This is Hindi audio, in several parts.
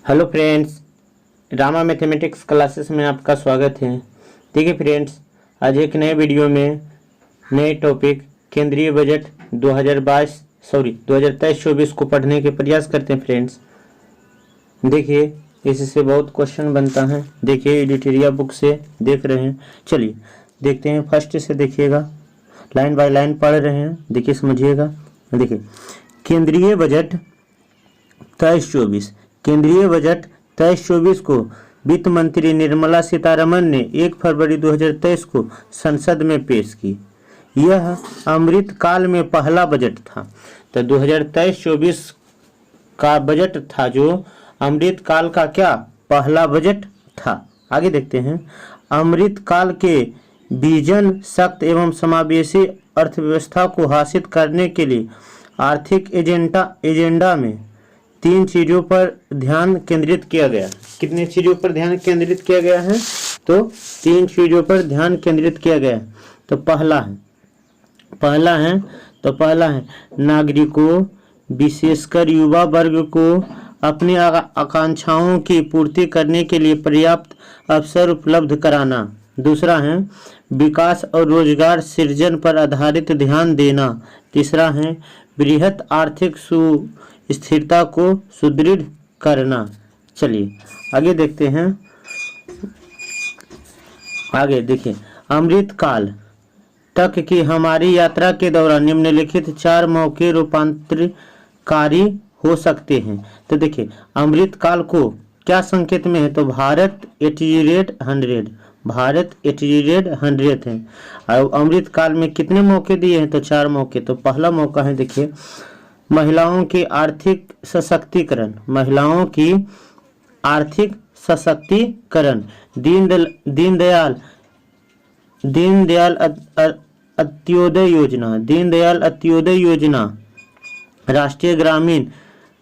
Hello friends, Rama mathematics classes में आपका स्वागत है। देखिए फ्रेंड्स, आज एक नए वीडियो में नए टॉपिक केंद्रीय बजट 2023-24 को पढ़ने के प्रयास करते हैं। फ्रेंड्स देखिए, इससे बहुत क्वेश्चन बनता है। देखिए एडिटोरिया बुक से देख रहे हैं। चलिए देखते हैं। फर्स्ट से देखिएगा, लाइन बाय लाइन पढ़ रहे हैं। देखिए समझिएगा। देखिए केंद्रीय बजट 23-24 केंद्रीय बजट 23-24 को वित्त मंत्री निर्मला सीतारमण ने 1 फरवरी 2023 को संसद में पेश की। यह अमृत काल में पहला बजट था। तो 2023-24 का बजट था जो अमृत काल का क्या पहला बजट था। आगे देखते हैं। अमृत काल के विजन सख्त एवं समावेशी अर्थव्यवस्था को हासिल करने के लिए आर्थिक एजेंडा में 3 चीज़ों पर ध्यान केंद्रित किया गया। कितने चीज़ों पर ध्यान केंद्रित किया गया है? तो 3 चीज़ों पर ध्यान केंद्रित किया गया है। तो पहला है नागरिकों विशेषकर युवा वर्ग को अपनी आकांक्षाओं की पूर्ति करने के लिए पर्याप्त अवसर उपलब्ध कराना। दूसरा है विकास और रोजगार सृजन पर आधारित ध्यान देना। तीसरा है बृहत आर्थिक स्थिरता को सुदृढ़ करना। चलिए आगे देखते हैं। आगे देखिए, अमृत काल तक की हमारी यात्रा के दौरान निम्नलिखित 4 मौके रूपांतरकारी हो सकते हैं। तो देखिए अमृत काल को क्या संकेत में है? तो भारत एट रेट 100 है। और अमृत काल में कितने मौके दिए हैं? तो 4 मौके। तो पहला मौका है, देखिए, महिलाओं की आर्थिक सशक्तिकरण। दीनदयाल अंत्योदय योजना राष्ट्रीय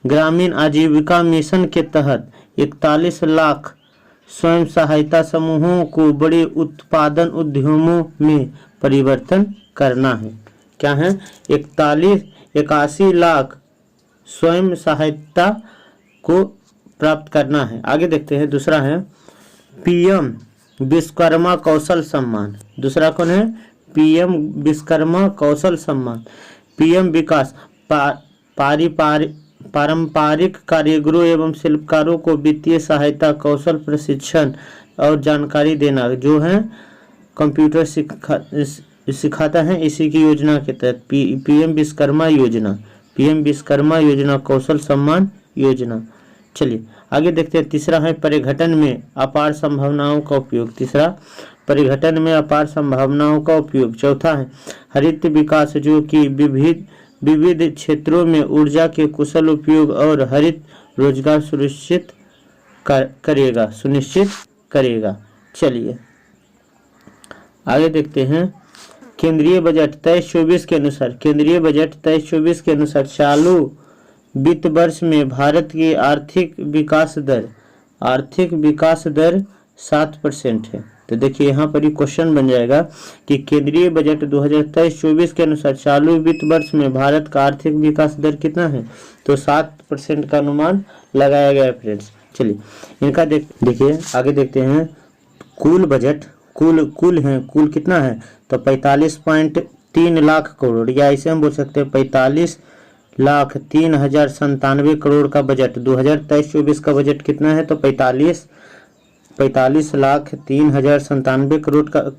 ग्रामीण आजीविका मिशन के तहत 41 लाख स्वयं सहायता समूहों को बड़े उत्पादन उद्यमों में परिवर्तन करना है। क्या है? 81 लाख स्वयं सहायता को प्राप्त करना है। आगे देखते हैं। दूसरा है पीएम विश्वकर्मा कौशल सम्मान। दूसरा कौन है? पीएम विश्वकर्मा कौशल सम्मान। पीएम विकास पारंपरिक कारीगरों एवं शिल्पकारों को वित्तीय सहायता, कौशल प्रशिक्षण और जानकारी देना, जो है कंप्यूटर सिखाता है। इसी की योजना के तहत पीएम विश्वकर्मा योजना कौशल सम्मान योजना। चलिए आगे देखते हैं। तीसरा है परिघटन में अपार संभावनाओं का उपयोग। चौथा है हरित विकास, जो कि विविध क्षेत्रों में ऊर्जा के कुशल उपयोग और हरित रोजगार सुनिश्चित करेगा। चलिए आगे देखते हैं। केंद्रीय बजट 23-24 के अनुसार चालू वित्त वर्ष में भारत की आर्थिक विकास दर 7% है। तो देखिए यहाँ पर ही क्वेश्चन बन जाएगा कि केंद्रीय बजट 2023-24 के अनुसार चालू वित्त वर्ष में भारत का आर्थिक विकास दर कितना है? तो 7% का अनुमान लगाया गया है। फ्रेंड्स चलिए इनका देखिए आगे देखते हैं। कुल बजट कुल कितना है? तो 45.3 लाख करोड़, या ऐसे हम बोल सकते हैं 45,03,097 करोड़ का बजट। 2023-24 का बजट कितना है? तो 45,03,097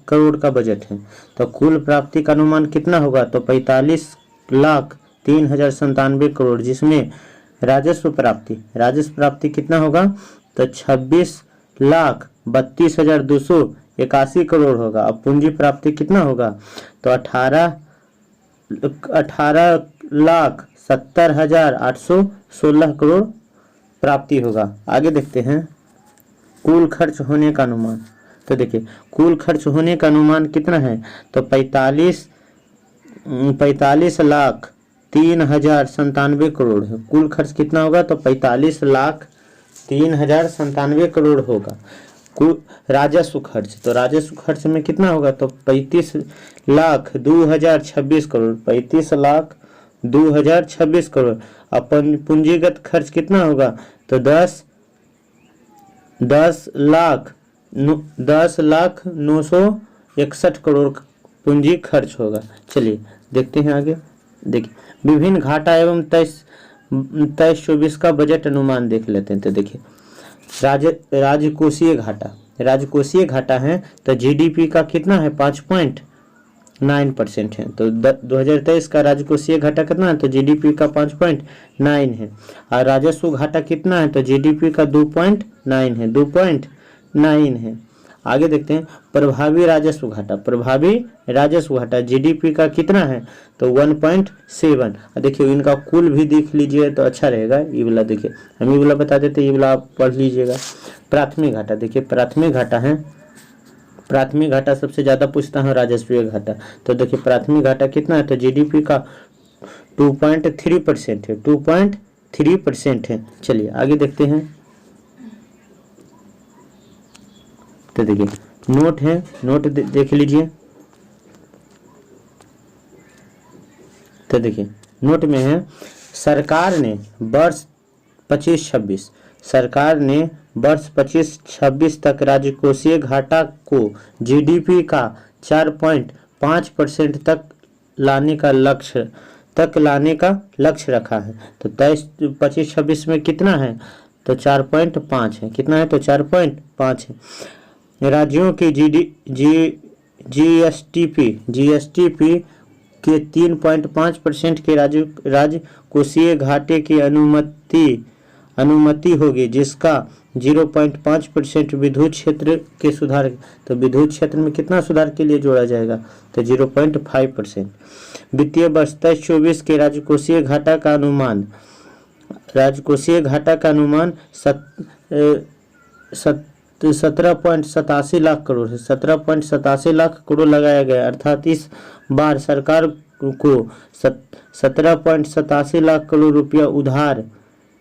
करोड़ का बजट है। तो कुल प्राप्ति का अनुमान कितना होगा? तो 45,03,097 करोड़, जिसमें राजस्व प्राप्ति कितना होगा? तो 26,32,281 करोड़ होगा। अब पूंजी प्राप्ति कितना होगा? तो 18,70,816 करोड़ प्राप्ति होगा। आगे देखते हैं कुल खर्च होने का अनुमान। तो देखिए कुल खर्च होने का अनुमान कितना है? तो 45,03,097 करोड़ है। कुल खर्च कितना होगा? तो 45,03,097 करोड़ होगा। राजस्व खर्च, तो राजस्व खर्च में कितना होगा? तो 35,02,026 करोड़। 35,02,026 करोड़। अपन पूंजीगत खर्च कितना होगा? तो 10,961 करोड़ पूंजी खर्च होगा। चलिए देखते हैं आगे। देखिए विभिन्न घाटा एवं 23-24 का बजट अनुमान देख लेते हैं। तो देखिए राजकोषीय घाटा है तो जीडीपी का कितना है 5.9% है। तो 2023 का राजकोषीय घाटा कितना है तो जीडीपी का 5.9 है। और राजस्व घाटा कितना है तो जीडीपी का 2.9 है। आगे देखते हैं प्रभावी राजस्व घाटा जीडीपी का कितना है तो 1.7। देखिए इनका कुल भी देख लीजिए तो अच्छा रहेगा। ये वाला देखिए हम ये वाला बता देते, ये वाला आप पढ़ लीजिएगा। प्राथमिक घाटा, देखिए प्राथमिक घाटा सबसे ज्यादा पूछता है राजस्वीय घाटा। तो देखिए प्राथमिक घाटा कितना है तो जीडीपी का 2.3% है, 2.3% है। चलिए आगे देखते हैं। तो देखिए नोट है, नोट देख लीजिए। तो देखिए नोट में है सरकार ने वर्ष 25-26 तक राजकोषीय घाटा को जीडीपी का 4.5% तक लाने का लक्ष्य रखा है। तो 25-26 में कितना है तो 4.5 है। कितना है तो 4.5 है। राज्यों की जीएसटीपी के 3.5% के राजकोषीय घाटे की अनुमति होगी, जिसका 0.5% विद्युत क्षेत्र के सुधार। तो विद्युत क्षेत्र में कितना सुधार के लिए जोड़ा जाएगा तो 0.5%। वित्तीय वर्ष 23-24 के राजकोषीय घाटा का अनुमान 17.87 लाख करोड़ है। 17.87 लाख करोड़ लगाया गया, अर्थात इस बार सरकार को 17.87 लाख करोड़ रुपया उधार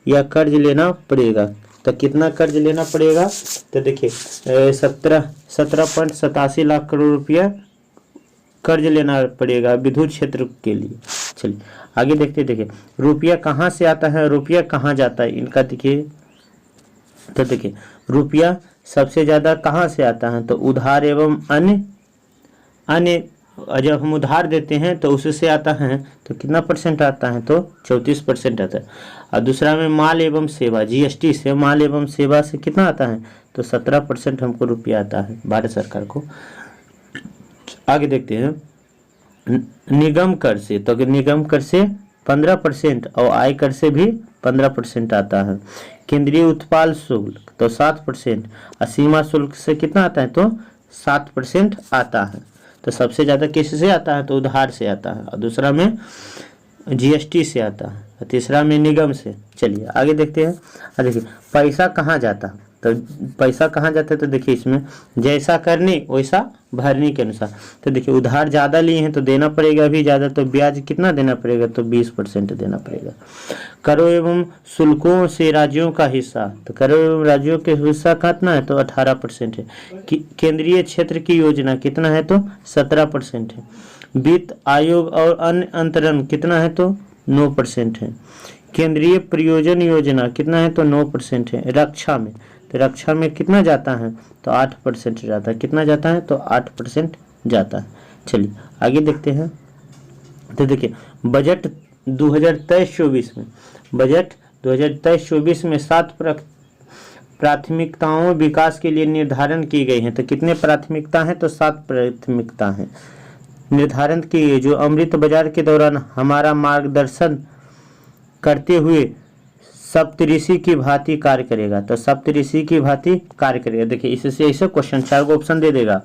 या कर्ज लेना पड़ेगा। तो कितना कर्ज लेना पड़ेगा तो देखिए 17.87 लाख करोड़ रुपया कर्ज लेना पड़ेगा विद्युत क्षेत्र के लिए। चलिए आगे देखिए रुपया कहाँ से आता है, रुपया कहाँ जाता है इनका देखिए। तो देखिए रुपया सबसे ज्यादा कहाँ से आता है तो उधार एवं अन्य जब हम उधार देते हैं तो उससे आता है। तो कितना परसेंट आता है तो 34% आता है। और दूसरा में माल एवं सेवा, जीएसटी से माल एवं सेवा से कितना आता है तो 17% हमको रुपया आता है भारत सरकार को। आगे देखते हैं निगम कर से। तो निगम कर से 15% और आय कर से भी 15% आता है। केंद्रीय उत्पाद शुल्क तो 7% और सीमा शुल्क से कितना आता है तो 7% आता है। तो सबसे ज़्यादा किससे आता है तो उधार से आता है, और दूसरा में जीएसटी से आता है, और तीसरा में निगम से। चलिए आगे देखते हैं। देखिए पैसा कहाँ जाता है तो पैसा कहाँ जाता है तो देखिए इसमें जैसा करने वैसा भरने के अनुसार। तो देखिए उधार ज़्यादा लिए हैं तो देना पड़ेगा भी ज़्यादा, तो ब्याज कितना देना पड़ेगा तो 20% देना पड़ेगा। करों एवं शुल्कों से राज्यों का हिस्सा, तो करों एवं राज्यों के हिस्सा कितना है तो 18% है। केंद्रीय क्षेत्र की योजना कितना है तो 17% है। वित्त आयोग और अन्य अंतरण कितना है तो 9% है। केंद्रीय प्रयोजन योजना कितना है तो 9% है। रक्षा में कितना जाता है तो 8% जाता है। कितना जाता है तो 8% जाता है। चलिए आगे देखते हैं। तो देखिए बजट 2023-24 में 7 प्राथमिकताओं विकास के लिए निर्धारण की गई हैं। तो कितने प्राथमिकता हैं तो 7 प्राथमिकता हैं निर्धारण की, जो अमृत बाजार के दौरान हमारा मार्गदर्शन करते हुए सप्तऋषि की भांति कार्य करेगा। तो सप्तऋषि की भांति कार्य करेगा। देखिए इससे ऐसे क्वेश्चन 4 को ऑप्शन दे देगा,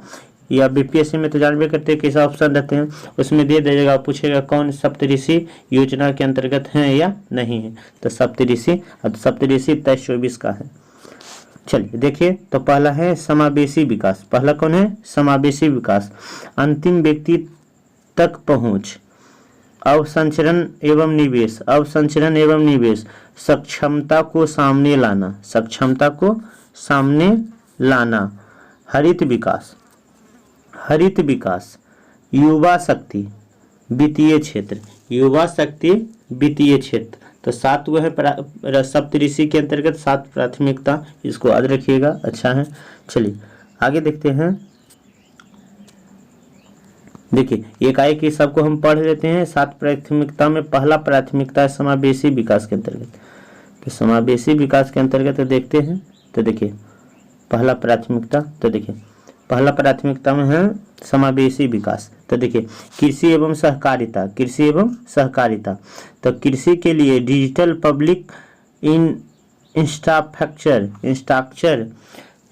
या बीपीएससी में तो जानबे करते हैं कैसा ऑप्शन रहते हैं, उसमें दे देगा, पूछेगा कौन सप्तऋषि योजना के अंतर्गत है या नहीं है। तो सप्तऋषि 23-24 का है। चलिए देखिए तो पहला है समावेशी विकास। पहला कौन है समावेशी विकास। अंतिम व्यक्ति तक पहुंच, अवसंचरण एवं निवेश, सक्षमता को सामने लाना, हरित विकास, युवा शक्ति वित्तीय क्षेत्र, तो 7 वो है सप्तऋषि के अंतर्गत 7 प्राथमिकता, इसको याद रखिएगा, अच्छा है। चलिए आगे देखते हैं। देखिए एकाएक ही सबको हम पढ़ लेते हैं। 7 प्राथमिकता में पहला प्राथमिकता है समावेशी विकास के अंतर्गत। तो समावेशी विकास के अंतर्गत देखते हैं, तो देखिए पहला प्राथमिकता, तो देखिए पहला प्राथमिकता में है समावेशी विकास। तो देखिए कृषि एवं सहकारिता, कृषि एवं सहकारिता। तो कृषि के लिए digital public infrastructure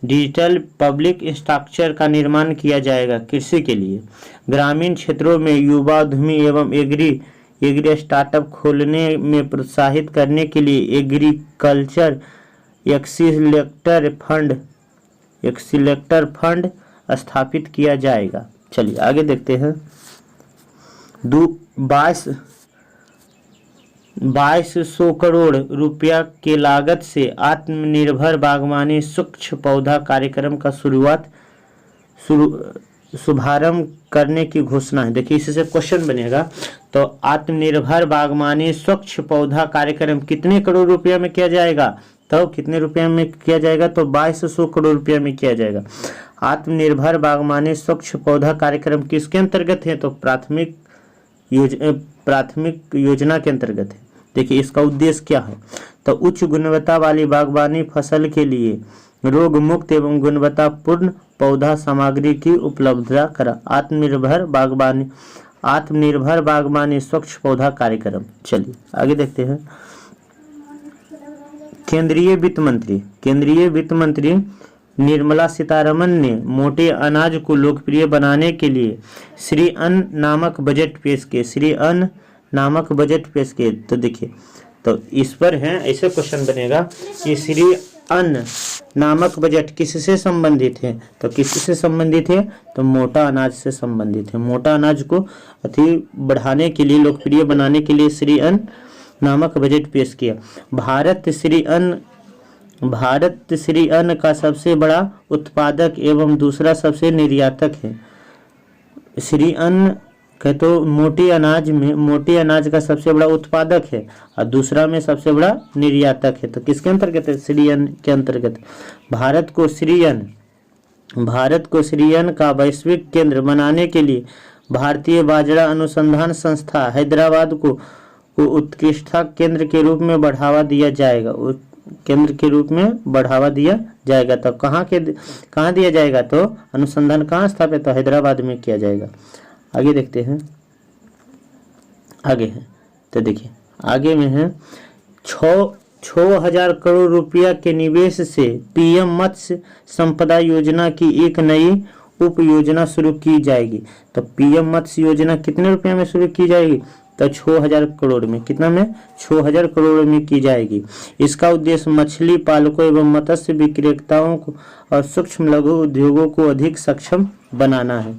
digital public infrastructure का निर्माण किया जाएगा कृषि के लिए। ग्रामीण क्षेत्रों में युवा उद्यमी एवं एग्री स्टार्टअप खोलने में प्रोत्साहित करने के लिए एग्रीकल्चर एक्सीलेटर फंड स्थापित किया जाएगा। चलिए आगे देखते हैं। 2200 करोड़ रुपया के लागत से आत्मनिर्भर बागवानी सूक्ष्म पौधा कार्यक्रम का शुभारंभ करने की घोषणा है। देखिए इससे क्वेश्चन बनेगा। तो आत्मनिर्भर बागवानी सूक्ष्म पौधा कार्यक्रम कितने करोड़ रुपया में किया जाएगा? तो कितने रुपया में किया जाएगा? तो 2200 करोड़ रुपया में किया जाएगा। आत्मनिर्भर बागवानी सूक्ष्म पौधा कार्यक्रम किसके अंतर्गत है? तो प्राथमिक योजना के अंतर्गत है। देखिए इसका उद्देश्य क्या है? तो उच्च गुणवत्ता वाली बागवानी फसल के लिए रोग मुक्त एवं गुणवत्तापूर्ण पौधा सामग्री की उपलब्धता करा। आत्मनिर्भर बागवानी सूक्ष्म पौधा कार्यक्रम। चलिए आगे देखते हैं। केंद्रीय वित्त मंत्री निर्मला सीतारमण ने मोटे अनाज को लोकप्रिय बनाने के लिए श्री अन्न नामक बजट पेश किए। तो देखिए तो इस पर है ऐसे क्वेश्चन बनेगा कि श्री अन्न नामक बजट किससे संबंधित है? तो किससे संबंधित है? तो मोटा अनाज से संबंधित है। मोटा अनाज को अति बढ़ाने के लिए, लोकप्रिय बनाने के लिए श्री अन्न नामक बजट पेश किया। भारत श्री अन्न का सबसे बड़ा उत्पादक एवं दूसरा सबसे निर्यातक है। श्री अन्न कहे तो मोटे अनाज का सबसे बड़ा उत्पादक है और दूसरा में सबसे बड़ा निर्यातक है। तो किसके अंतर्गत है? श्री अन्न के अंतर्गत। भारत को श्री अन्न का वैश्विक केंद्र बनाने के लिए भारतीय बाजरा अनुसंधान संस्था हैदराबाद को उत्कृष्टता केंद्र के रूप में बढ़ावा दिया जाएगा। तो कहाँ दिया जाएगा? तो अनुसंधान कहाँ स्थापित? तो हैदराबाद में किया जाएगा। आगे देखते हैं। आगे है तो देखिए आगे में है 6,000 करोड़ रुपया के निवेश से पीएम मत्स्य संपदा योजना की एक नई उप योजना शुरू की जाएगी। तो पीएम मत्स्य योजना कितने रुपये में शुरू की जाएगी? तो 6,000 करोड़ में। कितना में? 6,000 करोड़ में की जाएगी। इसका उद्देश्य मछली पालकों एवं मत्स्य विक्रेताओं को और सूक्ष्म लघु उद्योगों को अधिक सक्षम बनाना है।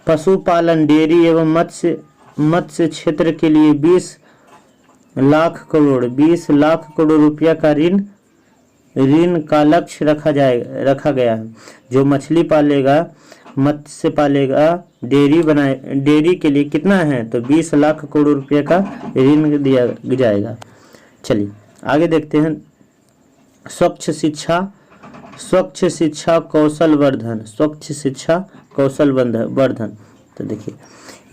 पशुपालन, डेयरी एवं मत्स्य क्षेत्र के लिए 20 लाख करोड़ रुपया का ऋण का लक्ष्य रखा गया है। जो मछली पालेगा, मत्स्य पालेगा, डेयरी के लिए कितना है? तो 20 लाख करोड़ रुपया का ऋण दिया जाएगा। चलिए आगे देखते हैं। स्वच्छ शिक्षा कौशल वर्धन। तो देखिए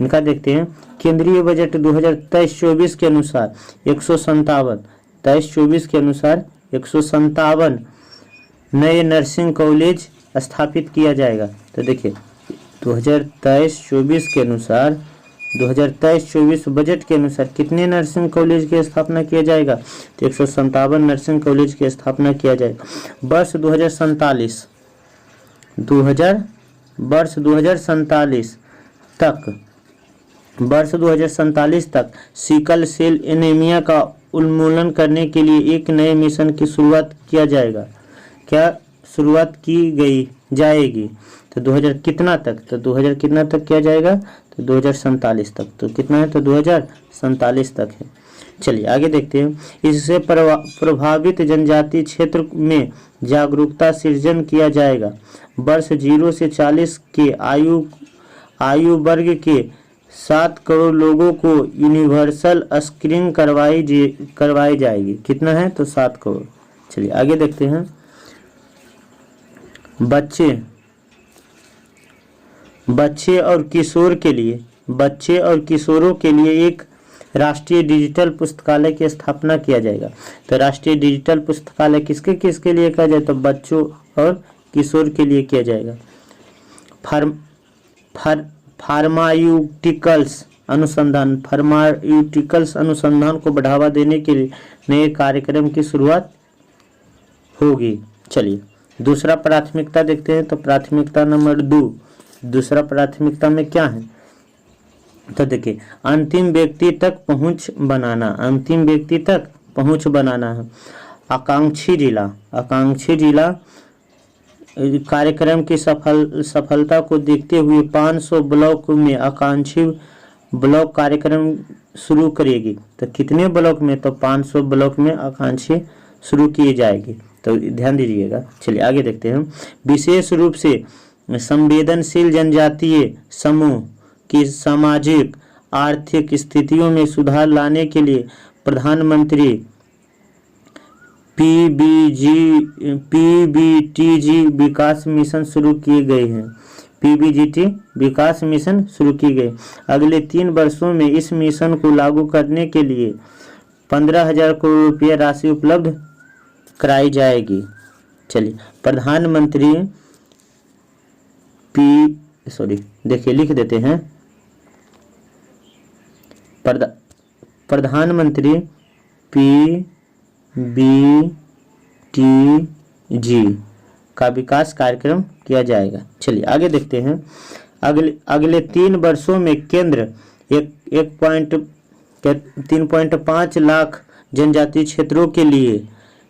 इनका देखते हैं। केंद्रीय बजट 2023-24 के अनुसार 157 नए नर्सिंग कॉलेज स्थापित किया जाएगा। तो देखिए 2023-24 बजट के अनुसार कितने नर्सिंग कॉलेज की स्थापना किया जाएगा? तो 157 नर्सिंग कॉलेज की स्थापना किया जाएगा। वर्ष 2047 तक सिकल सेल एनीमिया का उन्मूलन करने के लिए एक नए मिशन की शुरुआत की जाएगी। तो 2000 कितना तक? तो 2000 कितना तक किया जाएगा? तो 2047 तक। तो कितना है? तो 2047 तक है। चलिए आगे देखते हैं। इससे प्रभावित जनजाति क्षेत्र में जागरूकता सृजन किया जाएगा। वर्ष 0 से 40 के आयु वर्ग के 7 करोड़ लोगों को यूनिवर्सल स्क्रीनिंग करवाई जाएगी। कितना है? तो 7 करोड़। चलिए आगे देखते हैं। बच्चे और किशोरों के लिए एक राष्ट्रीय डिजिटल पुस्तकालय की स्थापना किया जाएगा। तो राष्ट्रीय डिजिटल पुस्तकालय किसके किसके लिए किया जाए? तो बच्चों और किशोर के लिए किया जाएगा। फार्मास्यूटिकल्स अनुसंधान को बढ़ावा देने के लिए नए कार्यक्रम की शुरुआत होगी। चलिए दूसरा प्राथमिकता देखते हैं। तो प्राथमिकता नंबर 2, दूसरा प्राथमिकता में क्या है? तो देखिए, अंतिम व्यक्ति तक पहुंच बनाना है। आकांक्षी जिला कार्यक्रम की सफलता को देखते हुए 500 ब्लॉक में आकांक्षी ब्लॉक कार्यक्रम शुरू करेगी। तो कितने ब्लॉक में? तो 500 ब्लॉक में आकांक्षी शुरू किए जाएगी। तो ध्यान दीजिएगा। चलिए आगे देखते हैं। विशेष रूप से संवेदनशील जनजातीय समूह की सामाजिक आर्थिक स्थितियों में सुधार लाने के लिए प्रधानमंत्री पीबीटीजी विकास मिशन शुरू किए गए हैं। पीबीजीटी विकास मिशन शुरू की गई। अगले 3 वर्षों में इस मिशन को लागू करने के लिए 15,000 करोड़ रुपया राशि उपलब्ध कराई जाएगी। चलिए प्रधानमंत्री देखिए लिख देते हैं। प्रधानमंत्री पीबीटीजी का विकास कार्यक्रम किया जाएगा। चलिए आगे देखते हैं। अगले 3 वर्षों में केंद्र 3.5 लाख जनजातीय क्षेत्रों के लिए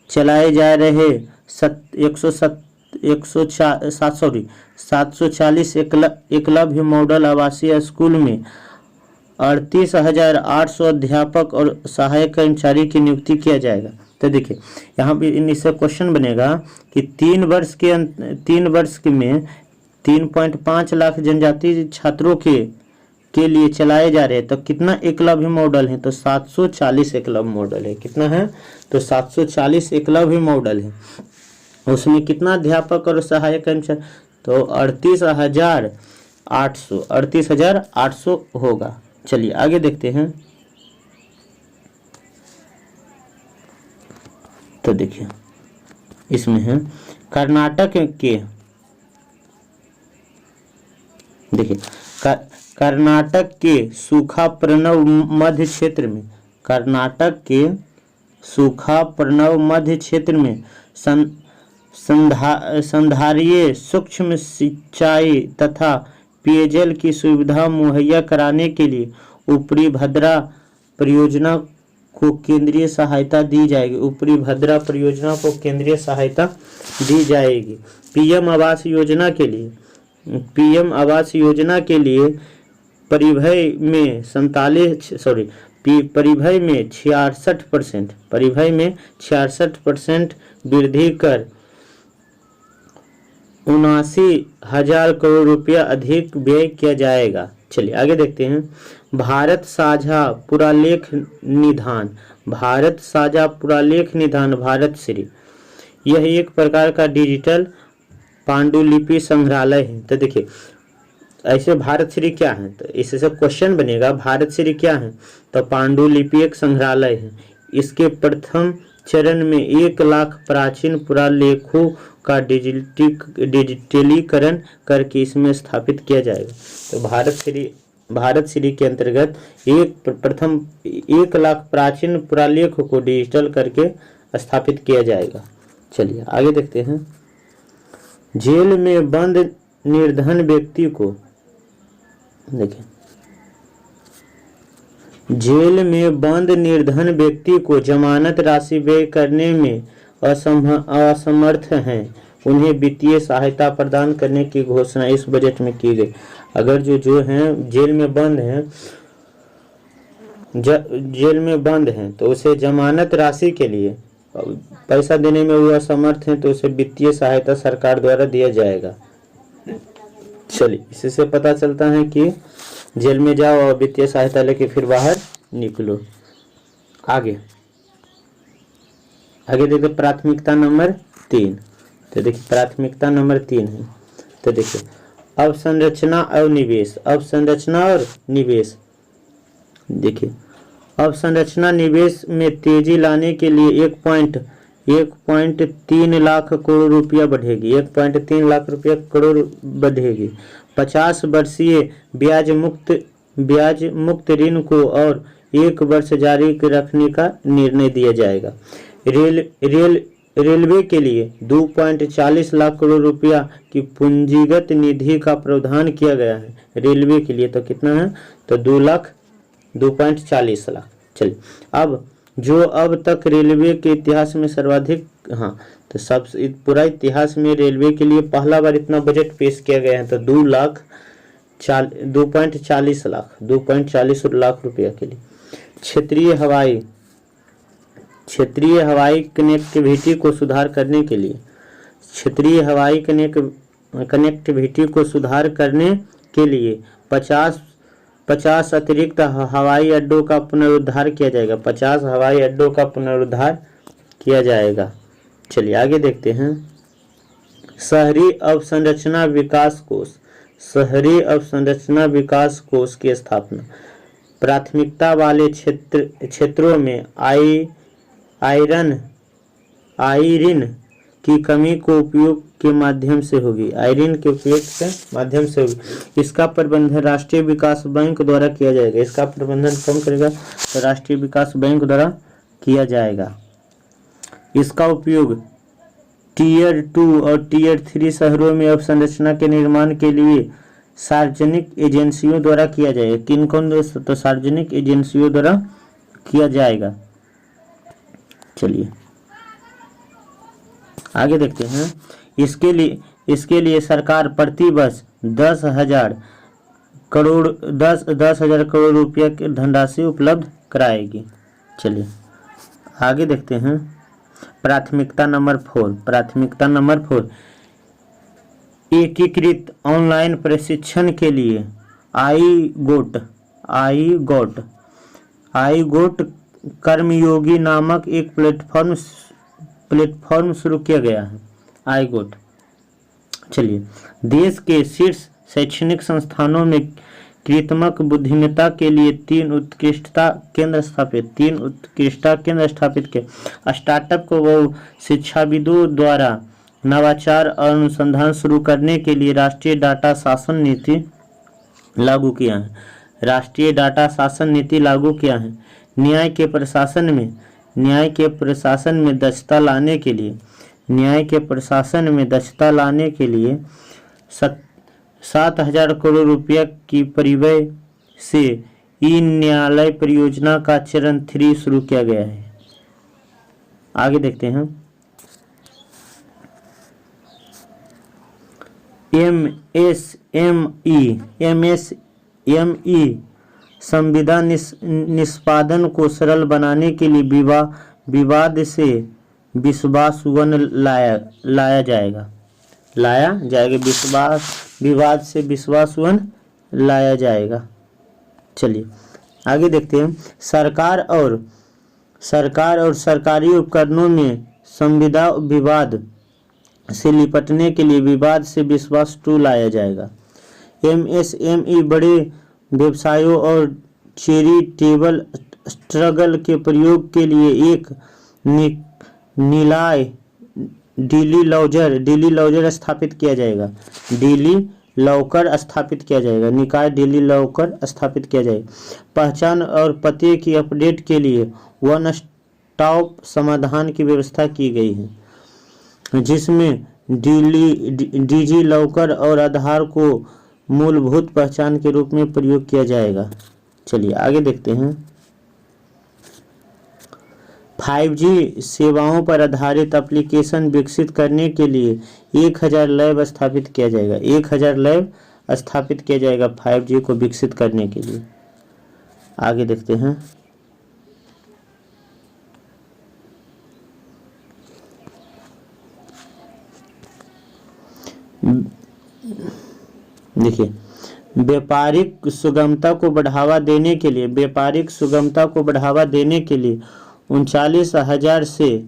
चलाए जा रहे 740 एकलव्य मॉडल आवासीय स्कूल में 38,800 अध्यापक और सहायक कर्मचारी की नियुक्ति किया जाएगा। तो देखिए यहाँ पे इससे क्वेश्चन बनेगा कि 3 वर्ष में 3.5 लाख जनजातीय छात्रों के लिए चलाए जा रहे हैं। तो कितना एकलव्य मॉडल है? तो 740 एकलव्य मॉडल है। कितना है? तो 740 एकलव्य मॉडल है। उसमें कितना अध्यापक और सहायक कर्मचारी? तो 38,800 होगा। चलिए आगे देखते हैं। तो देखिए इसमें है कर्नाटक के सूखा प्रणव मध्य क्षेत्र में संधारणीय सूक्ष्म सिंचाई तथा पेयजल की सुविधा मुहैया कराने के लिए ऊपरी भद्रा परियोजना को केंद्रीय सहायता दी जाएगी। ऊपरी भद्रा परियोजना को केंद्रीय सहायता दी जाएगी। पीएम आवास योजना के लिए परिव्यय में 66% वृद्धि कर 79,000 करोड़ रुपया अधिक व्यय किया जाएगा। चलिए आगे देखते हैं। भारत साझा पुरालेख निधान भारतश्री, यह एक प्रकार का डिजिटल पांडुलिपि संग्रहालय है। तो देखिए ऐसे भारतश्री क्या है? तो इससे क्वेश्चन बनेगा भारतश्री क्या है? तो पांडुलिपि एक संग्रहालय है। इसके प्रथम चरण में 1 लाख प्राचीन पुरालेखों का डिजिटलीकरण करके इसमें स्थापित किया जाएगा। तो भारतश्री के अंतर्गत प्रथम 1 लाख प्राचीन पुरालेख को डिजिटल करके स्थापित किया जाएगा। चलिए आगे देखते हैं। जेल में बंद निर्धन व्यक्ति को जमानत राशि व्यय करने में असमर्थ हैं, उन्हें वित्तीय सहायता प्रदान करने की घोषणा इस बजट में की गई। अगर जो हैं जेल में बंद हैं तो उसे जमानत राशि के लिए पैसा देने में वो असमर्थ हैं, तो उसे वित्तीय सहायता सरकार द्वारा दिया जाएगा। चलिए इससे पता चलता है कि जेल में जाओ और वित्तीय सहायता लेके फिर बाहर निकलो। आगे आगे देखो प्राथमिकता नंबर 3। तो देखिए प्राथमिकता नंबर 3 है। तो देखिए अवसंरचना और निवेश, अवसंरचना और निवेश। देखिए अवसंरचना निवेश में तेजी लाने के लिए 1.3 लाख करोड़ रुपया बढ़ेगी, 1.3 लाख रुपया करोड़ बढ़ेगी। 50 वर्षीय ब्याज मुक्त ऋण को और 1 वर्ष जारी रखने का निर्णय दिया जाएगा। रेलवे के लिए 2.40 लाख करोड़ रुपया की पूंजीगत निधि का प्रावधान किया गया है। रेलवे के लिए तो कितना है, तो 2.40 लाख। चलिए अब जो अब तक रेलवे के इतिहास में सर्वाधिक, हाँ तो सब पूरा इतिहास में रेलवे के लिए पहला बार इतना बजट पेश किया गया है, तो 2.40 लाख रुपया के लिए। क्षेत्रीय हवाई कनेक्टिविटी को सुधार करने के लिए, क्षेत्रीय हवाई कनेक्टिविटी को सुधार करने के लिए 50 अतिरिक्त हवाई अड्डों का पुनरुद्धार किया जाएगा, 50 हवाई अड्डों का पुनरुद्धार किया जाएगा। चलिए आगे देखते हैं। शहरी अवसंरचना विकास कोष, शहरी अवसंरचना विकास कोष की स्थापना प्राथमिकता वाले क्षेत्रों में आयरन की कमी को उपयोग के माध्यम से होगी, आयरन के उपयोग के माध्यम से होगी। इसका प्रबंधन राष्ट्रीय विकास बैंक द्वारा किया जाएगा, इसका प्रबंधन कौन करेगा, तो राष्ट्रीय विकास बैंक द्वारा किया जाएगा। इसका उपयोग टियर 2 और टियर 3 शहरों में अवसंरचना के निर्माण के लिए सार्वजनिक एजेंसियों द्वारा किया जाएगा। किन कौन दोस्तों, तो सार्वजनिक एजेंसियों द्वारा किया जाएगा। चलिए आगे देखते हैं। इसके लिए सरकार प्रति वर्ष 10,000 करोड़ रुपया की धनराशि उपलब्ध कराएगी। चलिए आगे देखते हैं। प्राथमिकता नंबर 4, एकीकृत ऑनलाइन प्रशिक्षण के लिए आई गोट कर्मयोगी नामक एक प्लेटफॉर्म शुरू किया गया है, आई गोट। चलिए देश के शीर्ष शैक्षणिक संस्थानों में कृत्रिम बुद्धिमत्ता के लिए 3 उत्कृष्टता केंद्र स्थापित किए। स्टार्टअप को वो शिक्षाविदों द्वारा नवाचार और अनुसंधान शुरू करने के लिए राष्ट्रीय डाटा शासन नीति लागू किया है, राष्ट्रीय डाटा शासन नीति लागू किया है। न्याय के प्रशासन में दक्षता लाने के लिए 7,000 करोड़ रुपया की परिव्यय से ई न्यायालय परियोजना का चरण 3 शुरू किया गया है। आगे देखते हैं। एमएसएमई संविदा निष्पादन को सरल बनाने के लिए विवाद से विश्वासवन लाया जाएगा, विवाद से विश्वासवन लाया जाएगा। चलिए आगे देखते हैं। सरकार और सरकारी उपकरणों में संविदा विवाद से निपटने के लिए विवाद से विश्वास 2 लाया जाएगा। एमएसएमई बड़े व्यवसायों और चैरिटेबल स्ट्रगल के प्रयोग के लिए एक निकाय डेली लॉकर स्थापित किया जाएगा, निकाय डेली लॉकर स्थापित किया जाएगा। पहचान और पते की अपडेट के लिए वन स्टॉप समाधान की व्यवस्था की गई है, जिसमें डिजी लॉकर और आधार को मूलभूत पहचान के रूप में प्रयोग किया जाएगा। चलिए आगे देखते हैं। 5G सेवाओं पर आधारित एप्लीकेशन विकसित करने के लिए 1,000 लैब स्थापित किया जाएगा, 1,000 लैब स्थापित किया जाएगा 5G को विकसित करने के लिए। आगे देखते हैं। देखिए व्यापारिक सुगमता को बढ़ावा देने के लिए 39,000 से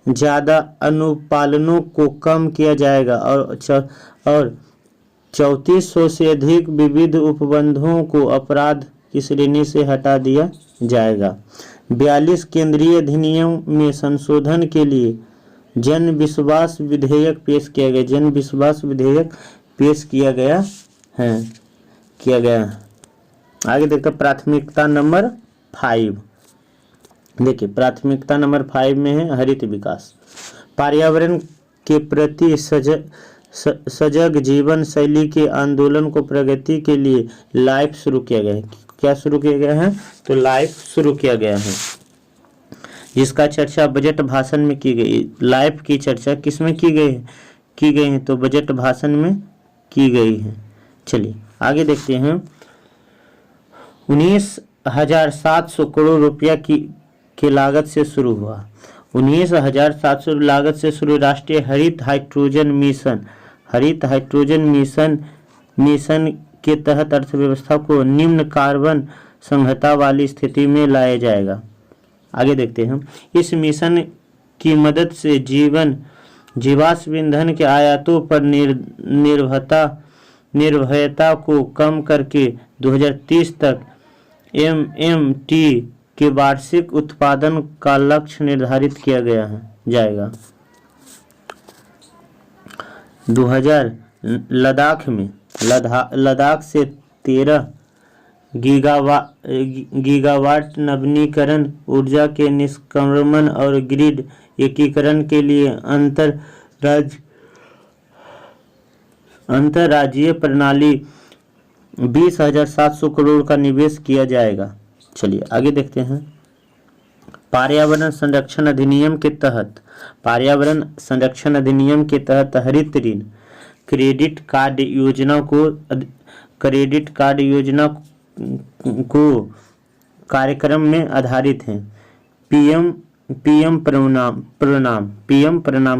ज़्यादा अनुपालनों को कम किया जाएगा और 3400 से अधिक विविध उपबंधों को अपराध की श्रेणी से हटा दिया जाएगा। 42 केंद्रीय अधिनियम में संशोधन के लिए जन विश्वास विधेयक पेश किया गया है। आगे देखते हैं प्राथमिकता नंबर 5। देखिए प्राथमिकता नंबर 5 में है हरित विकास। पर्यावरण के प्रति सजग जीवन शैली के आंदोलन को प्रगति के लिए लाइफ शुरू किया गया है। क्या शुरू किया गया है? तो लाइफ शुरू किया गया है, जिसका चर्चा बजट भाषण में की गई। लाइफ की चर्चा किस में की गई है? तो बजट भाषण में की गई है। चलिए आगे देखते हैं। 19,700 करोड़ रुपया की लागत से शुरू हुआ। 19,700 लागत से शुरू राष्ट्रीय हरित हाइड्रोजन मिशन के तहत अर्थव्यवस्था को निम्न कार्बन संहता वाली स्थिति में लाया जाएगा। आगे देखते हैं। इस मिशन की मदद से जीवाश्म ईंधन के आयातों पर निर्भरता को कम करके 2030 तक MMT के वार्षिक उत्पादन का लक्ष्य निर्धारित किया जाएगा। 2000 लद्दाख से 13 गीगावाट नवीकरण ऊर्जा के निष्क्रमण और ग्रिड एकीकरण के लिए अंतरराज्यीय प्रणाली 20,700 करोड़ का निवेश किया जाएगा। चलिए आगे देखते हैं। पर्यावरण संरक्षण अधिनियम के तहत हरित ऋण क्रेडिट कार्ड योजना को कार्यक्रम में आधारित है। पीएम प्रणाम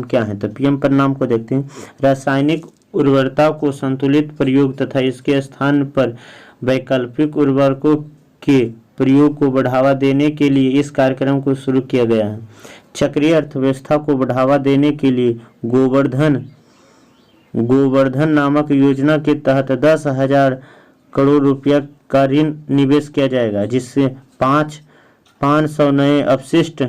क्या है? तो पीएम प्रणाम को देखते हैं। रासायनिक उर्वरता को संतुलित प्रयोग तथा इसके स्थान पर वैकल्पिक उर्वरकों के प्रयोग को बढ़ावा देने के लिए इस कार्यक्रम को शुरू किया गया है। चक्रीय अर्थव्यवस्था को बढ़ावा देने के लिए गोवर्धन नामक योजना के तहत 10,000 करोड़ रुपया का ऋण निवेश किया जाएगा, जिससे 500 नए अपशिष्ट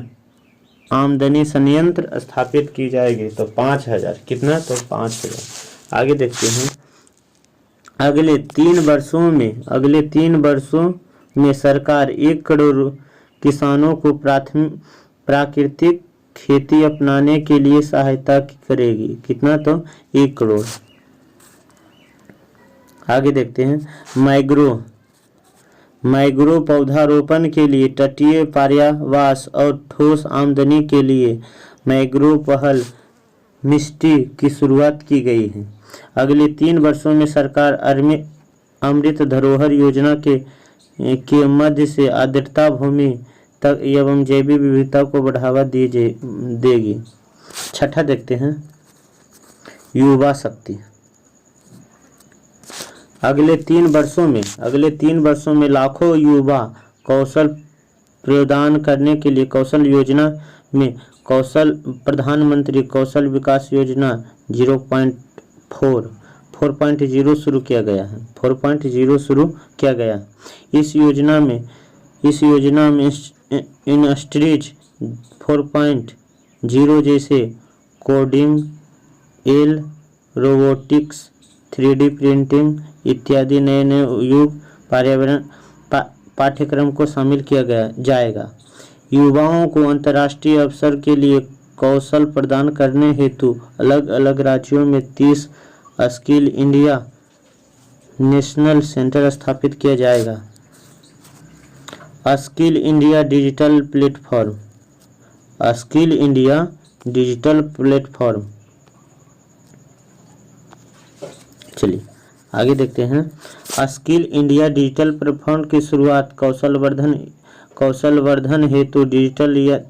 आमदनी संयंत्र स्थापित की जाएगी। तो 5,000 कितना? तो 5,000। आगे देखते हैं। अगले 3 वर्षों में सरकार 1 करोड़ किसानों को प्राकृतिक खेती अपनाने के लिए सहायता करेगी। कितना? तो 1 करोड़। आगे देखते हैं। मैंग्रोव पौधारोपण के लिए तटीय पर्यावास और ठोस आमदनी के लिए मैंग्रोव पहल मिस्ट्री की शुरुआत की गई है। अगले 3 वर्षों में सरकार अमृत धरोहर योजना के मध्य से आर्द्रता भूमि तक एवं जैव विविधता को बढ़ावा देगी। छठा देखते हैं। युवा शक्ति। अगले 3 वर्षों में लाखों युवा कौशल प्रदान करने के लिए कौशल योजना में प्रधानमंत्री कौशल विकास योजना 4.0 शुरू किया गया है। 4.0 शुरू किया गया। इस योजना में इंडस्ट्रीज 4.0 जैसे कोडिंग, रोबोटिक्स, 3D प्रिंटिंग इत्यादि नए युग पर्यावरण पाठ्यक्रम को शामिल किया जाएगा। युवाओं को अंतर्राष्ट्रीय अवसर के लिए कौशल प्रदान करने हेतु अलग अलग राज्यों में 30 स्किल इंडिया नेशनल सेंटर स्थापित किया जाएगा। Skill India digital platform. चलिए आगे देखते हैं। स्किल इंडिया डिजिटल प्लेटफॉर्म की शुरुआत कौशल वर्धन हेतु डिजिटल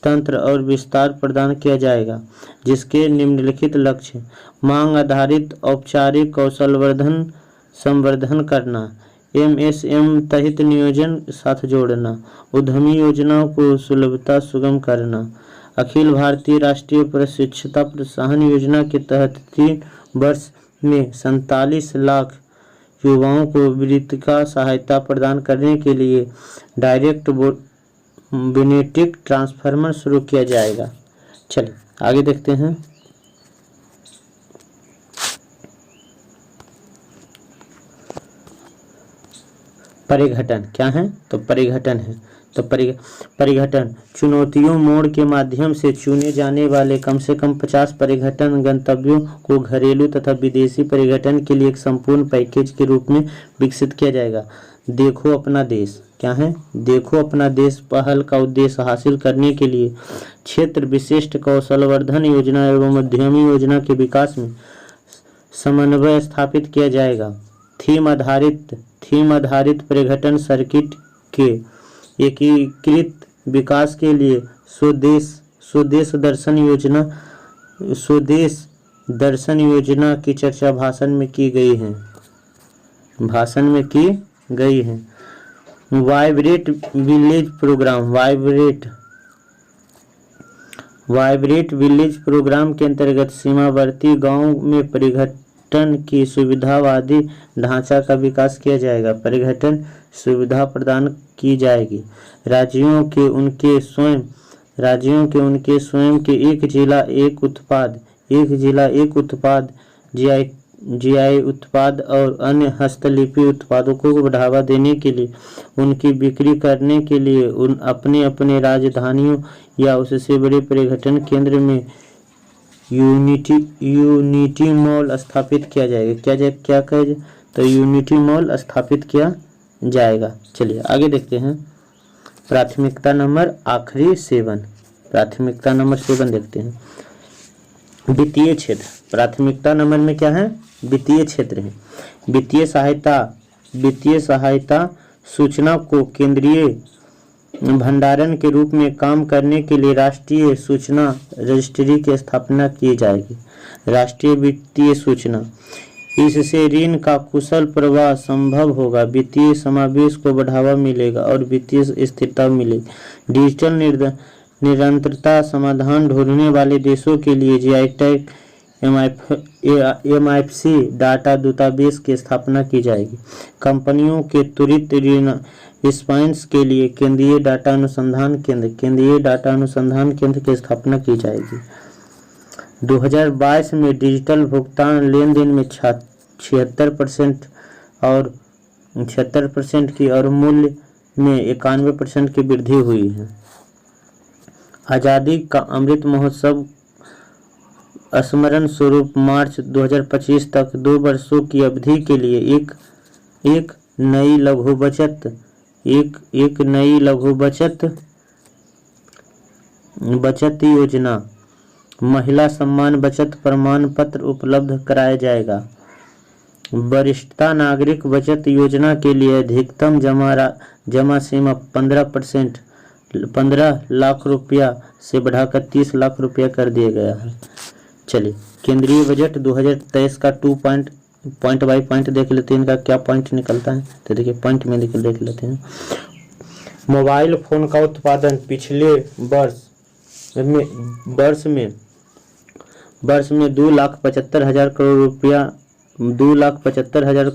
तंत्र और विस्तार प्रदान किया जाएगा, जिसके निम्नलिखित लक्ष्य मांग आधारित औपचारिक कौशल वर्धन संवर्धन करना, MSM तहत नियोजन साथ जोड़ना, उद्यमी योजनाओं को सुलभता सुगम करना। अखिल भारतीय राष्ट्रीय प्रशिक्षुता प्रोत्साहन योजना के तहत 3 वर्ष में 47 लाख युवाओं को वित्तीय सहायता प्रदान करने के लिए डायरेक्ट बेनिफिट ट्रांसफर शुरू किया जाएगा। चलिए आगे देखते हैं। परिघटन क्या है? तो परिघटन है। तो परिघटन चुनौतियों मोड़ के माध्यम से चुने जाने वाले कम से कम 50 परिघटन गंतव्यों को घरेलू तथा विदेशी परिघटन के लिए एक संपूर्ण पैकेज के रूप में विकसित किया जाएगा। देखो अपना देश क्या है? देखो अपना देश पहल का उद्देश्य हासिल करने के लिए क्षेत्र विशिष्ट कौशलवर्धन योजना एवं उद्यमी योजना के विकास में समन्वय स्थापित किया जाएगा। थीम आधारित परिघटन सर्किट के एकीकृत विकास के लिए स्वदेश दर्शन योजना की चर्चा भाषण में की गई है। वाइब्रेट विलेज प्रोग्राम के अंतर्गत सीमावर्ती गांवों में परिघटन की सुविधावादी ढांचा का विकास किया जाएगा। परिघटन सुविधा प्रदान की जाएगी। राज्यों के उनके स्वयं के एक जिला एक उत्पाद जीआई उत्पाद और अन्य हस्तलिपि उत्पादों को बढ़ावा देने के लिए उनकी बिक्री करने के लिए अपने राजधानियों या उससे बड़े परिघटन केंद्र में यूनिटी मॉल स्थापित किया जाएगा। तो यूनिटी मॉल स्थापित किया जाएगा। चलिए आगे देखते हैं। प्राथमिकता नंबर 7 देखते हैं। वित्तीय क्षेत्र प्राथमिकता नंबर में क्या है? वित्तीय क्षेत्र है। वित्तीय सहायता सूचना को केंद्रीय भंडारण के रूप में काम करने के लिए राष्ट्रीय सूचना रजिस्ट्री की स्थापना की जाएगी। राष्ट्रीय वित्तीय सूचना, इससे ऋण का कुशल प्रवाह संभव होगा, वित्तीय समावेश को बढ़ावा मिलेगा और वित्तीय स्थिरता मिलेगी। डिजिटल निरंतरता समाधान ढूंढने वाले देशों के लिए GI tag MIFC data database की स्थापना की जाएगी। कंपनियों के त्वरित रिस्पांस के लिए केंद्रीय डाटा अनुसंधान केंद्र की स्थापना की जाएगी। 2022 में डिजिटल भुगतान लेन देन में 76% की और मूल्य में 91% की वृद्धि हुई है। आज़ादी का अमृत महोत्सव स्मरण स्वरूप मार्च 2025 तक 2 वर्षों की अवधि के लिए एक नई लघु बचत योजना महिला सम्मान बचत प्रमाण पत्र उपलब्ध कराया जाएगा। वरिष्ठता नागरिक बचत योजना के लिए अधिकतम जमा सीमा 15 लाख रुपया से बढ़ाकर 30 लाख रुपया कर दिया गया है। चलिए केंद्रीय बजट 2023 का पॉइंट बाई पॉइंट देख लेते हैं। इनका क्या पॉइंट निकलता है तो देखिए पॉइंट में देख लेते हैं। मोबाइल फोन का उत्पादन पिछले वर्ष में 2,75,000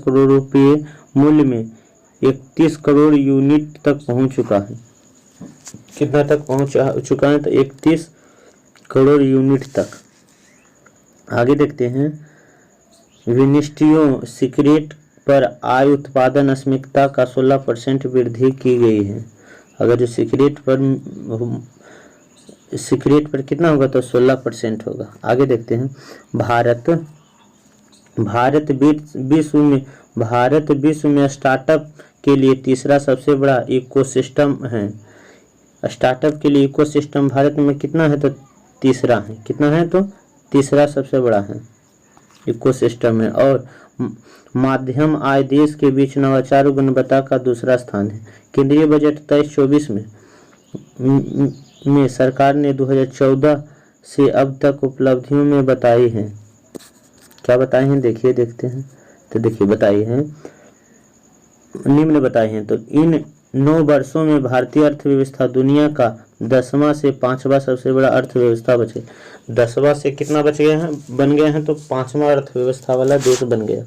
करोड़ रुपये मूल्य में 31 करोड़ यूनिट तक पहुंच चुका है। कितना तक पहुंच चुका है? तो 31 करोड़ यूनिट तक। आगे देखते हैं। विनिष्टियों सिगरेट पर आय उत्पादन अस्मिकता का 16% वृद्धि की गई है। अगर जो सिगरेट पर कितना होगा तो 16% होगा। आगे देखते हैं। भारत विश्व में स्टार्टअप के लिए तीसरा सबसे बड़ा इकोसिस्टम है। स्टार्टअप के लिए इकोसिस्टम भारत में कितना है तो तीसरा है। कितना है तो तीसरा सबसे बड़ा है इकोसिस्टम है। और माध्यम आय देश के बीच नवाचार गुणवत्ता का दूसरा स्थान है। केंद्रीय बजट 23-24 में सरकार ने 2014 से अब तक उपलब्धियों में बताई हैं। क्या बताए हैं देखते हैं। तो देखिए बताइए हैं, निम्न बताए हैं। तो इन 9 वर्षों में भारतीय अर्थव्यवस्था दुनिया का 10वां से 5वां सबसे बड़ा अर्थव्यवस्था बचे। 10वां से कितना बच गए हैं, बन गए हैं, तो 5वां अर्थव्यवस्था वाला देश बन गया।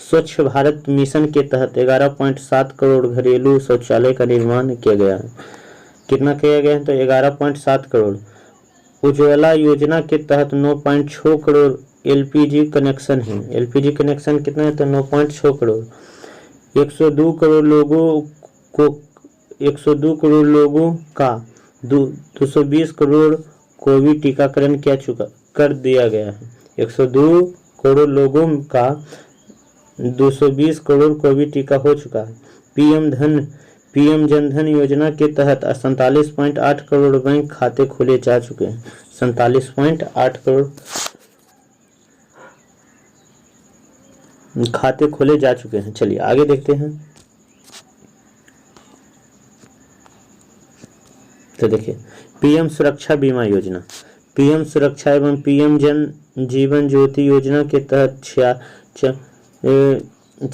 स्वच्छ भारत मिशन के तहत 11.7 करोड़ घरेलू शौचालय का निर्माण किया गया है। कितना किया गया है, तो 11.7 करोड़। उज्ज्वला योजना के तहत 9.6 करोड़ एलपीजी कनेक्शन है। एलपीजी कनेक्शन कितना है, तो 9.6 करोड़। 102 करोड़ लोगों को 102 करोड़ लोगों का 220 करोड़ कोविड टीकाकरण कर दिया गया है। 102 करोड़ लोगों का 220 करोड़ कोविड टीका हो चुका है। पीएम जनधन योजना के तहत 47.8 करोड़ बैंक खाते खोले जा चुके हैं। 47.8 करोड़ खाते खोले जा चुके हैं। चलिए आगे देखते हैं। तो देखिए पीएम सुरक्षा बीमा योजना, पीएम सुरक्षा एवं पीएम जन जीवन ज्योति योजना के तहत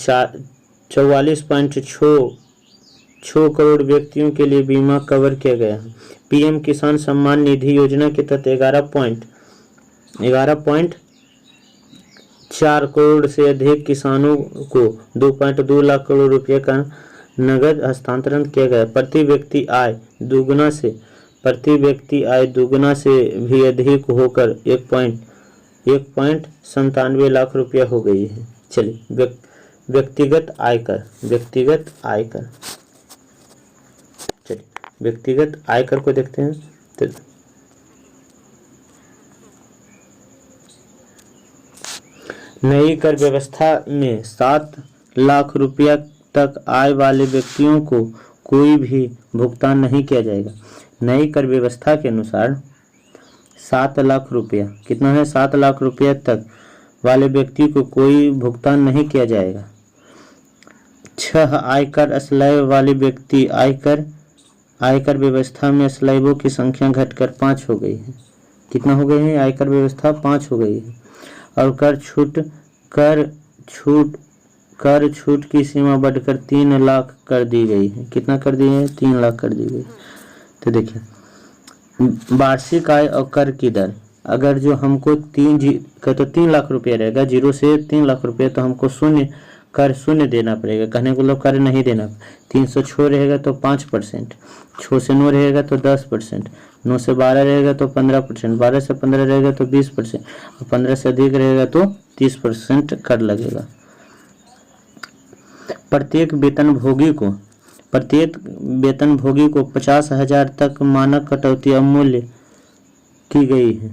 44.6 करोड़ व्यक्तियों के लिए बीमा कवर किया गया है। पीएम किसान सम्मान निधि योजना के तहत 11.4 करोड़ से अधिक किसानों को 2.2 लाख करोड़ रुपए का नगद हस्तांतरण किया गया। प्रति व्यक्ति आय दुगुना से भी अधिक होकर 1.97 लाख रुपया हो गई है। चलिए व्यक्तिगत आयकर, चलिए व्यक्तिगत आयकर को देखते हैं। तो नई कर व्यवस्था में 7 लाख रुपया तक आय वाले व्यक्तियों को कोई भी भुगतान नहीं किया जाएगा। नई कर व्यवस्था के अनुसार 7 लाख रुपया, कितना है, 7 लाख रुपया तक वाले व्यक्ति को कोई भुगतान नहीं किया जाएगा। 6 आयकर स्लैब वाले व्यक्ति आयकर व्यवस्था में स्लैबों की संख्या घटकर 5 हो गई है। कितना हो गई है, आयकर व्यवस्था 5 हो गई है। और कर छूट की सीमा बढ़कर 3 लाख कर दी गई है। कितना कर दी है, 3 लाख कर दी गई। तो देखिए वार्षिक आय और कर की दर, अगर जो हमको 3 लाख रुपया रहेगा, 0 से 3 लाख रुपया, तो हमको शून्य देना पड़ेगा। कहने को लोग कर नहीं देना। 306 रहेगा तो 5%, 6 से 9 रहेगा तो 10%, 9 से 12 रहेगा तो 15%, 12 से 15 रहेगा तो 20%, और 15 से अधिक रहेगा तो 30% कर लगेगा। प्रत्येक वेतनभोगी को 50,000 तक मानक कटौती अमूल्य की गई है।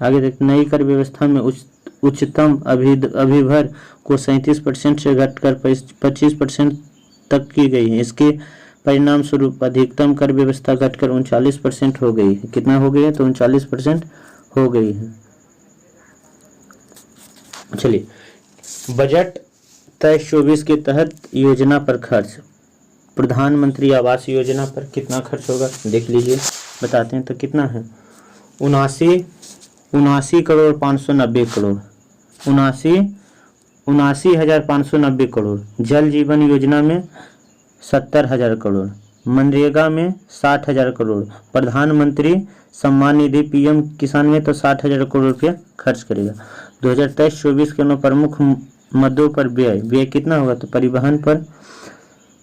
आगे देखते, नई कर व्यवस्था में उच्चतम अभिभर को 37% से घटकर 25% तक की गई है। इसके परिणाम स्वरूप अधिकतम कर व्यवस्था घटकर 39% हो गई है। कितना हो गई है, तो 39% हो गई है। चलिए बजट 23-24 के तहत योजना पर खर्च, प्रधानमंत्री आवास योजना पर कितना खर्च होगा देख लीजिए, बताते हैं। तो कितना है, 79,590 करोड़, 79,590 करोड़। जल जीवन योजना में 70,000 करोड़, मनरेगा में 60,000 करोड़, प्रधानमंत्री सम्मान निधि पीएम किसान में तो 60,000 करोड़ रुपया खर्च करेगा। 2023-24 के प्रमुख मदों पर व्यय कितना होगा, तो परिवहन पर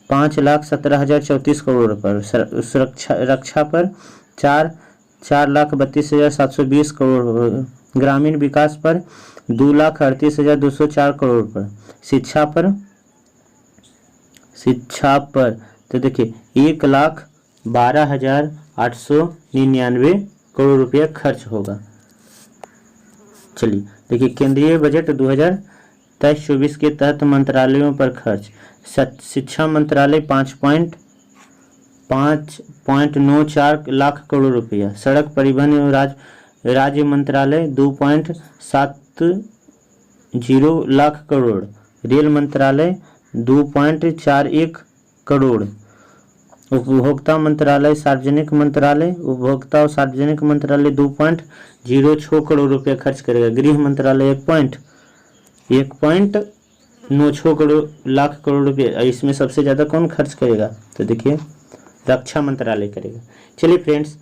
5,17,034 करोड़ पर, रक्षा पर 4,32,720 करोड़, ग्रामीण विकास पर 2,38,204 करोड़ पर, शिक्षा पर तो देखिए 1,12,899 करोड़ रुपया खर्च होगा। चलिए देखिए केंद्रीय बजट 2023-24 के तहत मंत्रालयों पर खर्च, शिक्षा मंत्रालय 5.94 लाख करोड़ रुपया, सड़क परिवहन एवं राज्य मंत्रालय 2.70 लाख करोड़, रेल मंत्रालय 2.41 करोड़, उपभोक्ता और सार्वजनिक मंत्रालय 2.06 करोड़ रुपया खर्च करेगा। गृह मंत्रालय 1.1 900 करोड़ लाख करोड़ रुपये, इसमें सबसे ज़्यादा कौन खर्च करेगा? तो देखिए रक्षा मंत्रालय करेगा। चलिए फ्रेंड्स,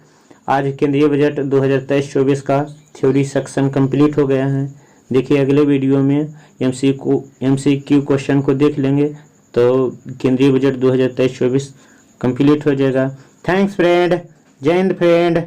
आज केंद्रीय बजट 2023-24 का थ्योरी सेक्शन कंप्लीट हो गया है। देखिए अगले वीडियो में MCQ क्वेश्चन को देख लेंगे तो केंद्रीय बजट 2023-24 कंप्लीट हो जाएगा। थैंक्स फ्रेंड, जय हिंद फ्रेंड।